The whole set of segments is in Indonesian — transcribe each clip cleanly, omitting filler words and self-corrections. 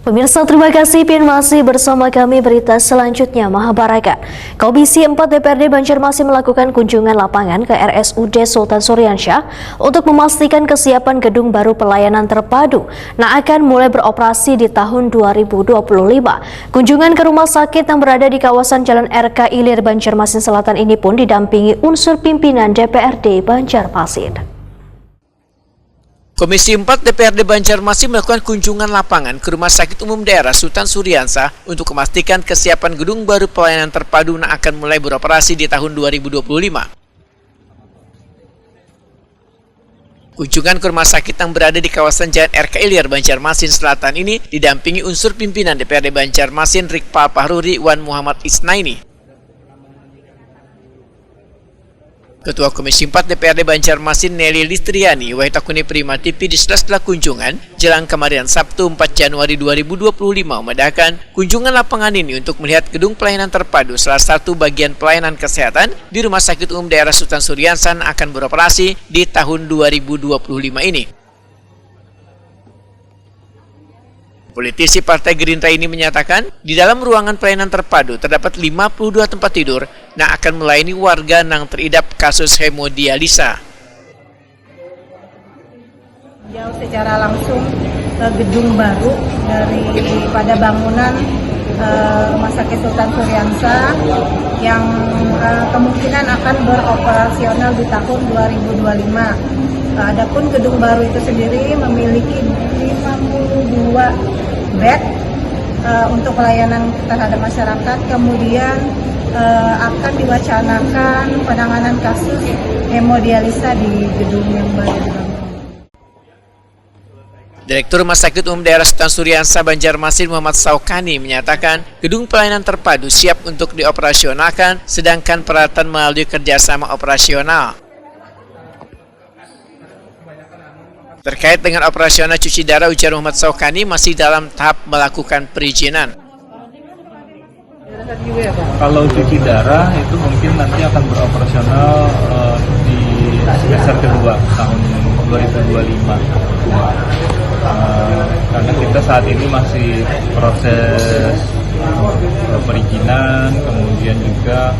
Pemirsa, terima kasih masih bersama kami. Berita selanjutnya, Mahabarakat. Komisi 4 DPRD Banjarmasin melakukan kunjungan lapangan ke RSUD Sultan Suryansyah untuk memastikan kesiapan gedung baru pelayanan terpadu yang akan mulai beroperasi di tahun 2025. Kunjungan ke rumah sakit yang berada di kawasan Jalan RK Ilir Banjarmasin Selatan ini pun didampingi unsur pimpinan DPRD Banjarmasin. Komisi 4 DPRD Banjarmasin melakukan kunjungan lapangan ke Rumah Sakit Umum Daerah Sultan Suryansyah untuk memastikan kesiapan gedung baru pelayanan terpadu yang akan mulai beroperasi di tahun 2025. Kunjungan ke rumah sakit yang berada di kawasan Jalan RK Ilir Banjarmasin Selatan ini didampingi unsur pimpinan DPRD Banjarmasin Rikpal Pahruri Wan Muhammad Isnaini. Ketua Komisi 4 DPRD Banjarmasin Nelly Listriani Wahitakuni Prima TV di sela-sela kunjungan jelang kemarin Sabtu 4 Januari 2025 memedahkan kunjungan lapangan ini untuk melihat gedung pelayanan terpadu salah satu bagian pelayanan kesehatan di Rumah Sakit Umum Daerah Sultan Suryansyah akan beroperasi di tahun 2025 ini. Politisi Partai Gerindra ini menyatakan, di dalam ruangan pelayanan terpadu terdapat 52 tempat tidur yang akan melayani warga yang teridap kasus hemodialisa. Jauh secara langsung ke gedung baru daripada bangunan Rumah Sakit Sultan Suryansyah yang kemungkinan akan beroperasional di tahun 2025. Adapun gedung baru itu sendiri memiliki 52 bed untuk pelayanan terhadap masyarakat, kemudian akan diwacanakan penanganan kasus hemodialisa di gedung yang baru dibangun. Direktur Rumah Sakit Umum Daerah Sultan Suryansyah Banjarmasin Muhammad Saukani menyatakan gedung pelayanan terpadu siap untuk dioperasionalkan, sedangkan peralatan melalui kerjasama operasional. Terkait dengan operasional cuci darah, ujar Muhammad Saukani masih dalam tahap melakukan perizinan. Kalau cuci darah itu mungkin nanti akan beroperasional di semester kedua tahun 2025. Karena kita saat ini masih proses perizinan, kemudian juga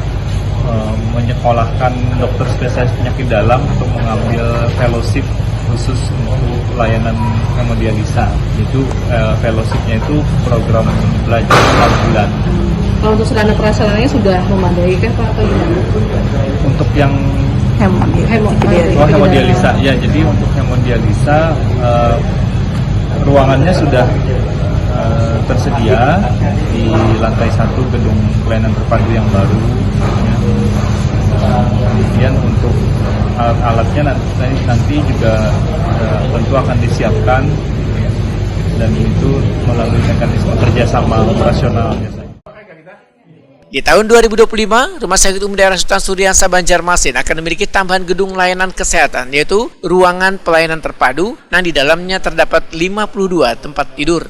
menyekolahkan dokter spesialis penyakit dalam untuk mengambil fellowship khusus untuk pelayanan hemodialisa. Itu fellowshipnya itu program belajar 4 bulan. Kalau untuk sarana prasarananya sudah memadai kan Pak atau gimana? Untuk yang hemodialisa, ya, jadi untuk hemodialisa ruangannya sudah tersedia di lantai 1 gedung pelayanan terpadu yang baru. Kemudian untuk alat-alatnya nanti juga tentu akan disiapkan, dan itu melalui mekanisme kerjasama operasional biasanya. Di tahun 2025, Rumah Sakit Umum Daerah Sultan Suryansyah Banjarmasin akan memiliki tambahan gedung layanan kesehatan, yaitu ruangan pelayanan terpadu yang di dalamnya terdapat 52 tempat tidur.